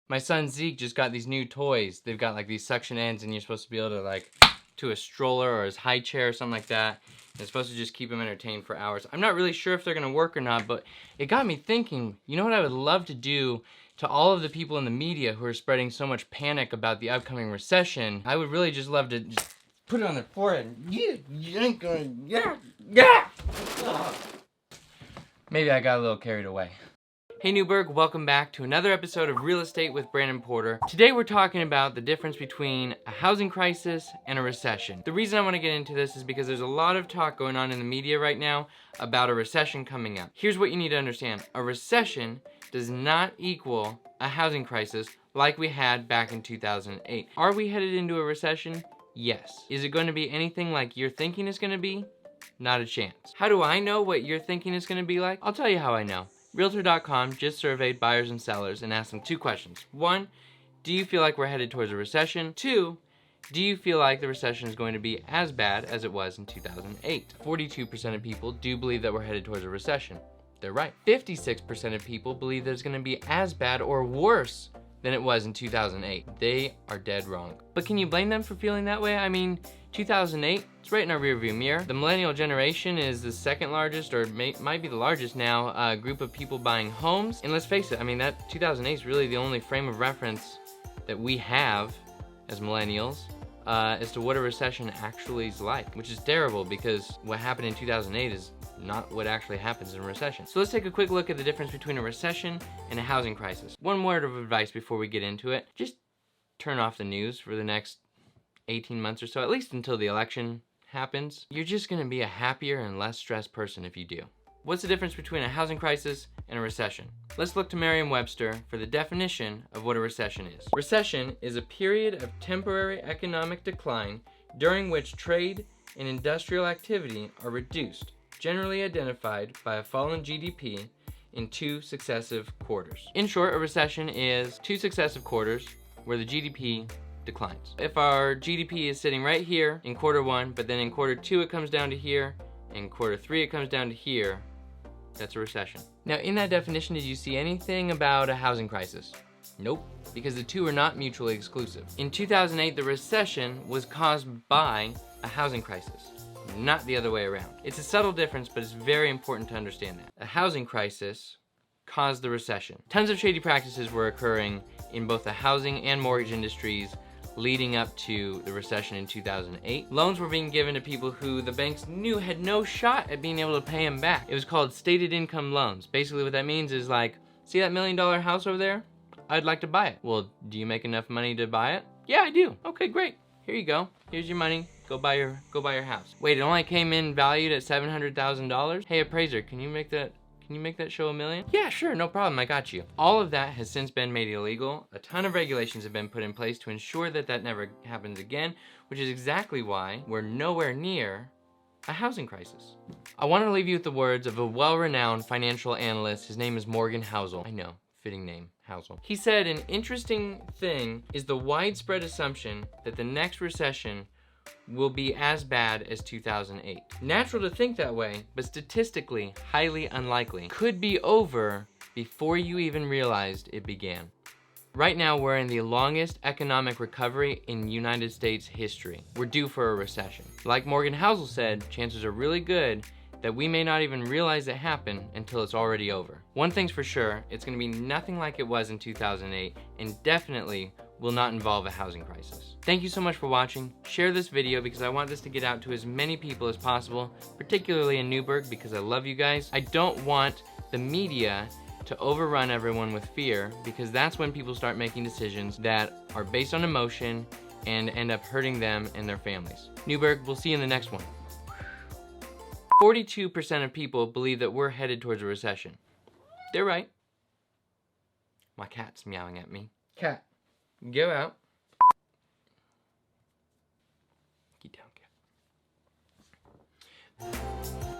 My son Zeke just got these new toys. They've got like these suction ends and you're supposed to be able to like to a stroller or his high chair or something like that. And it's supposed to just keep him entertained for hours. I'm not really sure if they're gonna work or not, but it got me thinking, you know what I would love to do to all of the people in the media who are spreading so much panic about the upcoming recession? I would really just love to just put it on their forehead. You ain't gonna, yeah. Maybe I got a little carried away. Hey Newberg, welcome back to another episode of Real Estate with Brandon Porter. Today we're talking about the difference between a housing crisis and a recession. The reason I want to get into this is because there's a lot of talk going on in the media right now about a recession coming up. Here's what you need to understand. A recession does not equal a housing crisis like we had back in 2008. Are we headed into a recession? Yes. Is it going to be anything like you're thinking it's going to be? Not a chance. How do I know what you're thinking it's going to be like? I'll tell you how I know. Realtor.com just surveyed buyers and sellers and asked them two questions. One, do you feel like we're headed towards a recession? Two, do you feel like the recession is going to be as bad as it was in 2008? 42% of people do believe that we're headed towards a recession. They're right. 56% of people believe that it's going to be as bad or worse than it was in 2008. They are dead wrong. But can you blame them for feeling that way? I mean, 2008, it's right in our rearview mirror. The millennial generation is the second largest, or might be the largest now, group of people buying homes. And let's face it, I mean, that 2008 is really the only frame of reference that we have as millennials as to what a recession actually is like, which is terrible because what happened in 2008 is not what actually happens in a recession. So let's take a quick look at the difference between a recession and a housing crisis. One word of advice before we get into it, just turn off the news for the next 18 months or so, at least until the election happens. You're just gonna be a happier and less stressed person if you do. What's the difference between a housing crisis and a recession? Let's look to Merriam-Webster for the definition of what a recession is. Recession is a period of temporary economic decline during which trade and industrial activity are reduced, generally identified by a fall in GDP in two successive quarters. In short, a recession is two successive quarters where the GDP declines. If our GDP is sitting right here in quarter one, but then in quarter two it comes down to here, in quarter three it comes down to here, that's a recession. Now in that definition, did you see anything about a housing crisis? Nope, because the two are not mutually exclusive. In 2008, the recession was caused by a housing crisis, not the other way around. It's a subtle difference, but it's very important to understand that. A housing crisis caused the recession. Tons of shady practices were occurring in both the housing and mortgage industries leading up to the recession in 2008. Loans were being given to people who the banks knew had no shot at being able to pay them back. It was called stated income loans. Basically what that means is like, see that $1 million house over there? I'd like to buy it. Well, do you make enough money to buy it? Yeah, I do. Okay, great. Here you go. Here's your money. Go buy your house. Wait, it only came in valued at $700,000? Hey appraiser, can you make that show $1 million? Yeah, sure, no problem, I got you. All of that has since been made illegal. A ton of regulations have been put in place to ensure that that never happens again, which is exactly why we're nowhere near a housing crisis. I want to leave you with the words of a well-renowned financial analyst. His name is Morgan Housel. I know, fitting name, Housel. He said, an interesting thing is the widespread assumption that the next recession will be as bad as 2008. Natural to think that way, but statistically highly unlikely. Could be over before you even realized it began. Right now, we're in the longest economic recovery in United States history. We're due for a recession. Like Morgan Housel said, chances are really good that we may not even realize it happened until it's already over. One thing's for sure, it's gonna be nothing like it was in 2008, and definitely will not involve a housing crisis. Thank you so much for watching. Share this video because I want this to get out to as many people as possible, particularly in Newberg because I love you guys. I don't want the media to overrun everyone with fear because that's when people start making decisions that are based on emotion and end up hurting them and their families. Newberg, we'll see you in the next one. 42% of people believe that we're headed towards a recession. They're right. My cat's meowing at me. Cat, go out. Get down, cat.